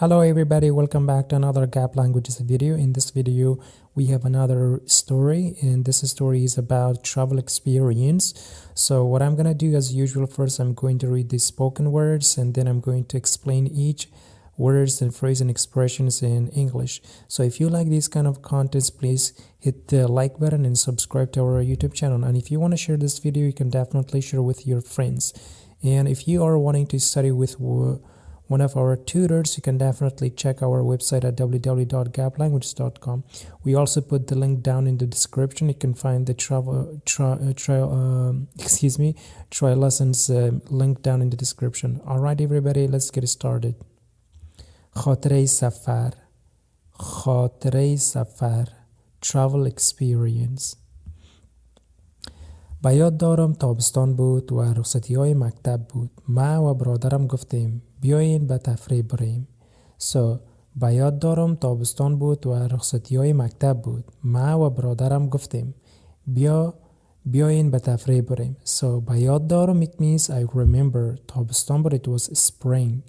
Hello everybody, welcome back to another Gap Languages video. In this video, we have another story, and this story is about travel experience. So what I'm gonna do as usual, first I'm going to read the spoken words, and then I'm going to explain each words and phrase and expressions in English. So if you like these kind of contents, please hit the like button and subscribe to our YouTube channel. And if you want to share this video, you can definitely share with your friends. And if you are wanting to study with one of our tutors, you can definitely check our website at www.gaplanguages.com. We also put the link down in the description. You can find the trial lessons link down in the description. All right, everybody, let's get started. خاطره سفر travel experience. به یاد دارم تابستان بود و رخصتی‌های مکتب بود. ما و برادرم گفتیم بیاین به تفریح بریم. به یاد دارم تابستان بود و رخصتی‌های مکتب بود. ما و برادرم گفتیم بیاین به تفریح بریم. به یاد دارم it means I remember. تابستان بود it was spring.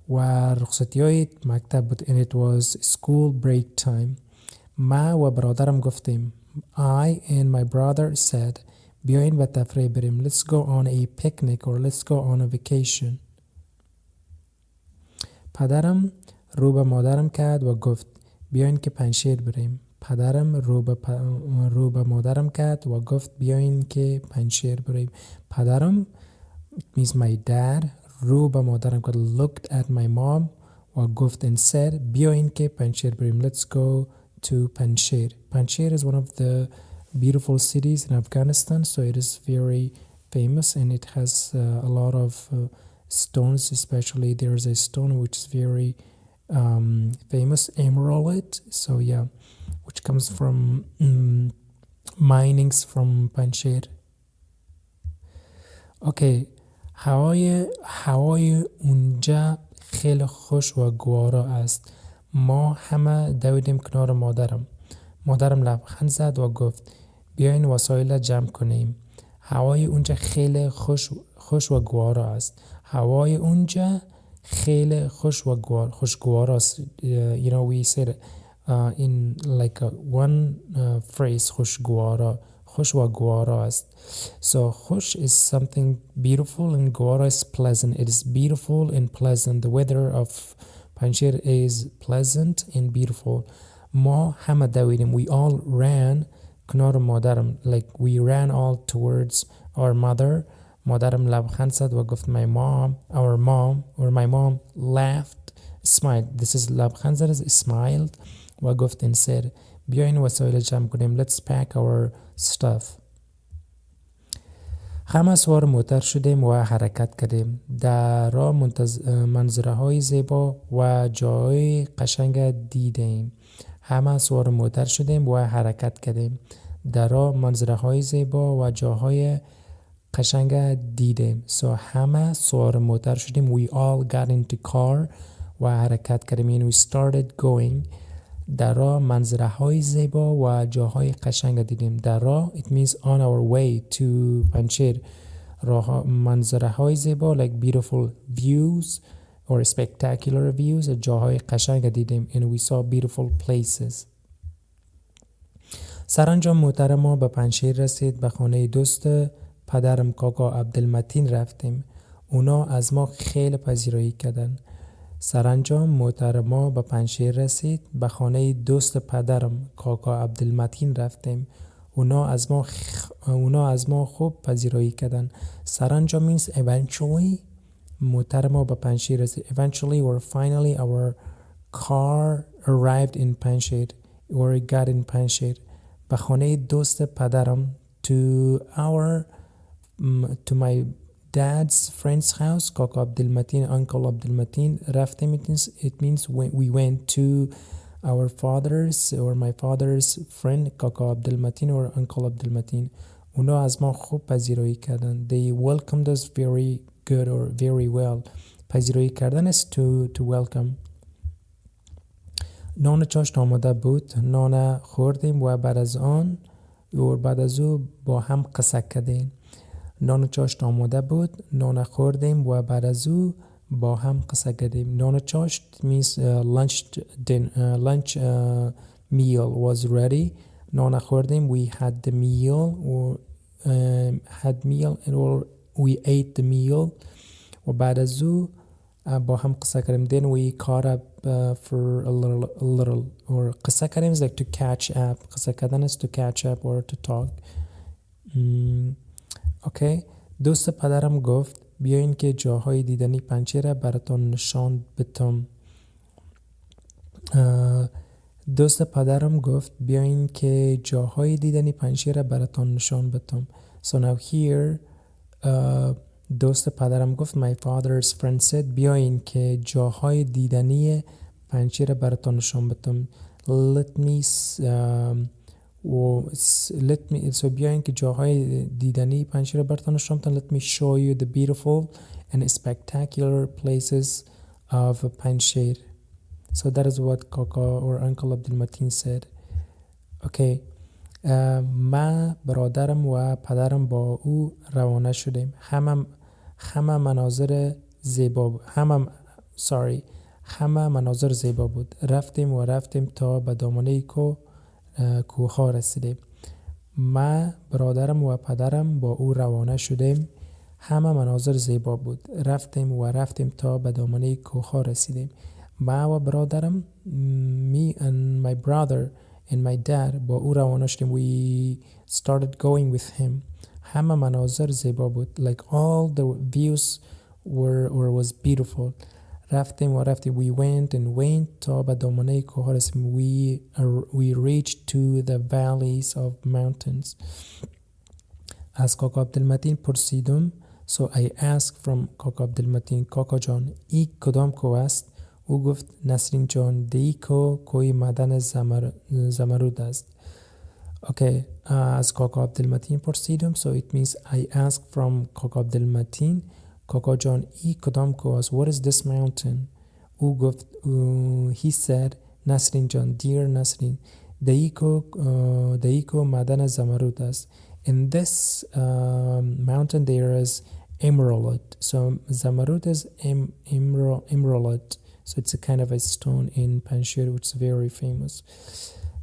و رخصتی‌های مکتب بود and it was school break time. ما و برادرم گفتیم I and my brother said بیاین به تفریح بریم. Let's go on a picnic or let's go on a vacation. پدرم رو به مادرم کرد و گفت بیاین که پنجشیر بریم. پدرم رو به مادرم کرد و گفت بیاین که پنجشیر بریم. پدرم it means my dad رو به مادرم کرد looked at my mom و گفت and said بیاین که پنجشیر بریم. Let's go to Panjshir. Panjshir is one of the beautiful cities in Afghanistan, so it is very famous and it has a lot of stones. Especially there's a stone which is very famous, emerald, so yeah, which comes from minings from Panjshir. Okay, هوای اونجا خیلی خوش و گوارا است. ما همه دویدیم کنار مادرم لبخند زد و گفت بیاین وسایل جمع کنیم. هوای اونجا خیلی خوش و گوارا است. هوای اونجا خیلی خوشگوارا است. You know, we said in like one phrase خوش و گوارا است. So خوش is something beautiful and گوارا is pleasant. It is beautiful and pleasant. The weather of Panjshir is pleasant and beautiful. ما همه دویدیم. We all ran کنار مادرم. Like we ran all towards our mother. مادرم لبخند زد و گفت my mom laughed, smiled. This is لبخند زد is smiled و گفت and said بیاین وسایل جمع کنیم. Let's pack our stuff. همه سوار موتر شدیم و حرکت کردیم. در راه منظره های زیبا و جای قشنگ دیدیم. همه سوار موتر شدیم و حرکت کردیم. در راه منظره های زیبا و جاهای قشنگ دیدیم. So همه سوار موتر شدیم. We all got into car و حرکت کردیم. We started going. در راه منظره های زیبا و جاهای قشنگ دیدیم. در راه it means on our way to Panjshir. راه منظره های زیبا like beautiful views or spectacular views. جاهای قشنگ دیدیم and we saw beautiful places. سرانجام موتر ما به پنجشیر رسید. به خانه دوست پدرم کاکا عبدالمتین رفتیم. اونا از ما خیلی پذیرایی کردن. سرانجام موتر ما به پنجشیر رسید. به خانه دوست پدرم کاکا عبدالمتین رفتیم. اونا از ما خوب پذیرایی کردن. سرانجام means eventually. موتر ما به پنجشیر رسید. Eventually or finally our car arrived in Panjshir or it got in Panjshir. به خانه دوست پدرم to my dad's friend's house, Kaka Abdelmatin, Uncle Abdelmatin رفتیم. It means we went to our father's or my father's friend Kaka Abdelmatin or Uncle Abdelmatin. اونا از ما خوب پذیرایی کردن. They welcomed us very good or very well. پذیرایی کردن is to welcome. نان چاشت آماده بود. نان خوردیم و بعد از او با هم قصه کردیم. نان چاشت آماده بود. نان خوردیم و بعد از او با هم قصه کردیم. نان و چاش means lunch meal was ready. نان خوردیم. We had the meal or had meal or we ate the meal. و بعد از او با هم قصه کردیم. Then we caught up for a little or قصه کردیم is like to catch up. قصه کردن is to catch up or to talk. Okay. دوست پدرم گفت بیاین که جاهای دیدنی پنجره براتون نشان بدم. دوست پدرم گفت بیاین که جاهای دیدنی پنجره براتون نشان بدم. So now here دوست پدرم گفت my father's friend said بیاین که جاهای دیدنی پنجره براتون نشان بدم. So بیاین که جاهای دیدنی پنجره براتون نشان بدم. Let me show you the beautiful and spectacular places of Panjshir. So that is what Kaka or Uncle Abdulmateen said. Okay. ما برادرم و پدرم با او روانه شدیم. همه مناظر زیبا بود. رفتیم تا به دامنه کوه‌ها رسیدیم. ما برادرم و پدرم با او روانه شدیم. همه مناظر زیبا بود. رفتیم تا به دامنه کوه‌ها رسیدیم. ما و برادرم me and my brother and my dad با او روانه شدیم. We started going with him. همه مناظر زیبا بود. Like all the views was beautiful. رفتیم. We went تا به دامنه کوه‌ها رسیدیم. We reached to the valleys of mountains. از کاکا عبدالمتین پرسیدم. So I asked from کاکا عبدالمتین کاکا جان ای کدام کوه است؟ او گفت نسرین جان دی کوی معدن زمرد است. Okay. از کاکا عبدالمتین پرسیدم. So it means I asked from کاکا عبدالمتین کاکا جان ای کدام کوه است؟ What is this mountain? او گفت he said نسرین جان dear نسرین دی کو معدن زمرد است. In this mountain there is emerald. So زمرد is emerald. So it's a kind of a stone in Panjshir which is very famous.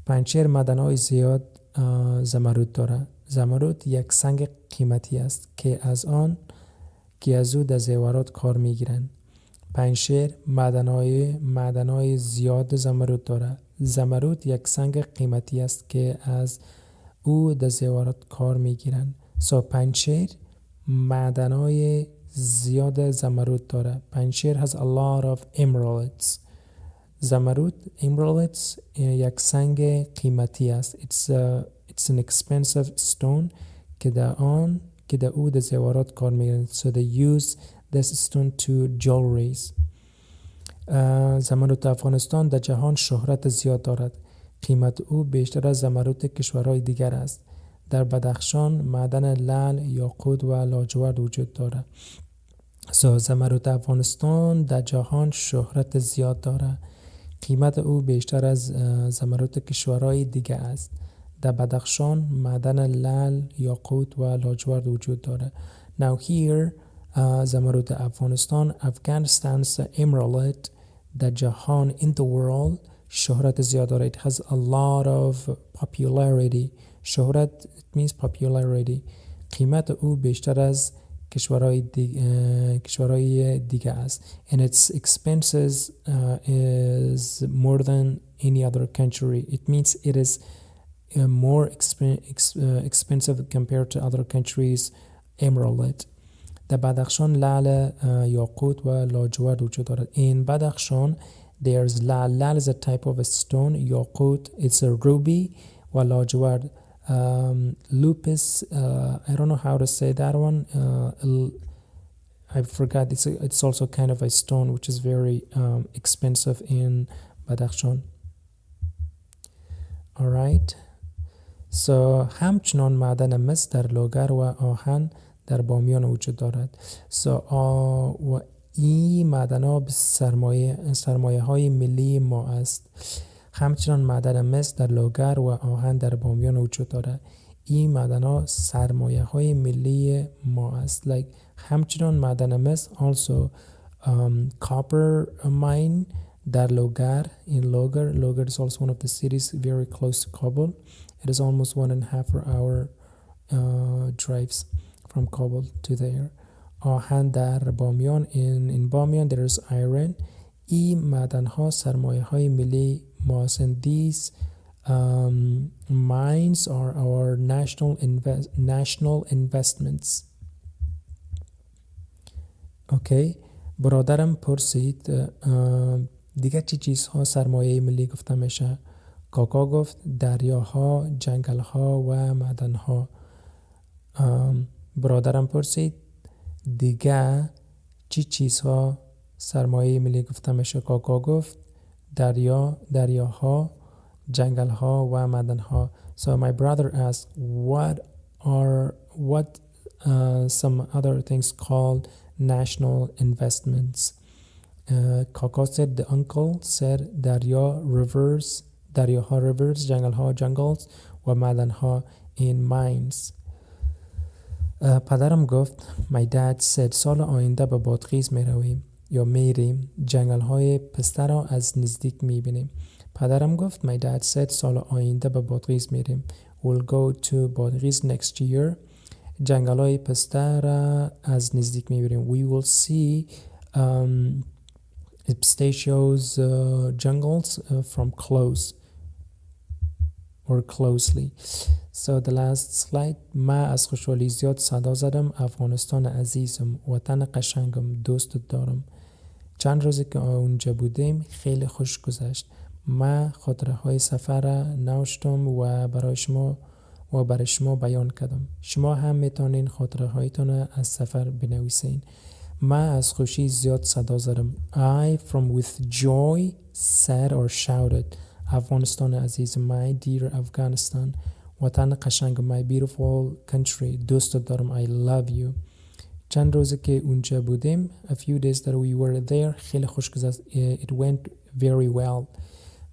پنجشیر معدن‌های زیاد زمرد داره. زمرد یک سنگ قیمتی است که از او در زیورات کار میگیرن. پنجشیر معدن‌های زیاد زمرد داره. زمرد یک سنگ قیمتی است که از او در زیورات کار میگیرن. So پنجشیر معدن‌های زیاد زمرد داره. پنجشیر has a lot of emeralds. زمرد emeralds یک سنگ قیمتی است. It's an expensive stone که در او در زیورات کار میگیرن. So they use this stone to jewelries. زمرد افغانستان در جهان شهرت زیاد دارد. قیمت او بیشتر از زمرد کشورهای دیگر است. در بدخشان معدن لعل، یاقوت و لاجورد وجود دارد. So زمرد افغانستان در جهان شهرت زیاد دارد. قیمت او بیشتر از زمرد کشورهای دیگر است. در بدخشان معدن لعل، یاقوت و لاجورد وجود دارد. Now here زمرد افغانستان Afghanistan's emerald در جهان in the world شهرت زیاد دارد. It has a lot of popularity. شهرت it means popularity. قیمت او بیشتر از کشورهای دیگه است. And its expenses is more than any other country. It means it is more expensive compared to other countries. Emerald. در بدخشان لعل، یاقوت و لاجورد وجود دارد. In بدخشان there's لعل. لعل is a type of a stone. یاقوت it's a ruby. و لاجورد lupus. I don't know how to say that one. I forgot. It's also kind of a stone which is very expensive in Badakhshan. All right. So همچنان معدن مس در لوگر و آهن در بامیان وجود دارد. So و این معدن‌ها به سرمایه های ملی ما است. همچنان معدن مس در لوگر و آهن در بامیان وجود دارد. این معدن‌ها سرمایه های ملی ما است. Like همچنان معدن مس also copper mine, Dar Logar in Logar. Logar is also one of the cities very close to Kabul. It is almost 1.5 hour drives from Kabul to there. آهن در بامیان in Bamiyan there is iron. این معدن ها سرمایه های ملی ماست. These mines are our national investments. اوکی. برادرم پرسید دیگه چی چیزها سرمایه ملی گفته میشه؟ کاکا گفت دریاها، جنگلها و معدنها. برادرم پرسید دیگه چی چیزها سرمایه ملی گفته میشه؟ کاکا گفت دریاها، جنگلها و معدنها. So my brother asked what some other things called national investments. Kaka said, the uncle said daryaha rivers, jangalha jungles و معدنها in mines. پدرم گفت my dad said سال آینده به بادغیس میرویم یا میریم جنگلهای پسته را از نزدیک میبینیم. پدرم گفت my dad said سال آینده به بادغیس میریم. We'll go to بادغیس next year. جنگلهای پسته را از نزدیک میبینیم. We will see pistachios jungles from close or closely. So the last slide. ما از خوشحالی زیاد صدا زدم افغانستان عزیزم، وطن قشنگم، دوست دارم. چند روزی که اونجا بودیم خیلی خوش گذشت. ما خاطره های سفر را نوشتم و برای شما بیان کردم. شما هم میتونین خاطره هایتون از سفر بنویسین. ما از خوشی زیاد صدا زدم. I from with joy said or shouted. افغانستان عزیز، my dear Afghanistan. وطن قشنگ، my beautiful country. دوست دارم، I love you. چند روزی که اونجا بودیم a few days that we were there خیلی خوش گذشت. It went very well.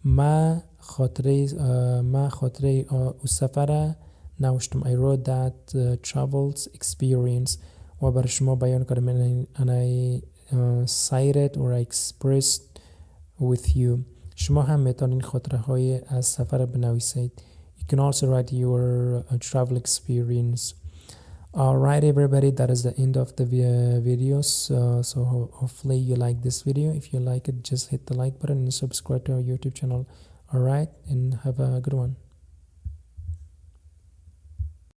ما خاطره سفر نوشتم. I wrote that travels experience و برای شما بیان کردم. and I cited or I expressed with you. شما هم میتونین خاطره های از سفر بنویسید. You can also write your travel experience. Alright everybody, that is the end of the video. So hopefully you like this video. If you like it, just hit the like button and subscribe to our YouTube channel. Alright, and have a good one.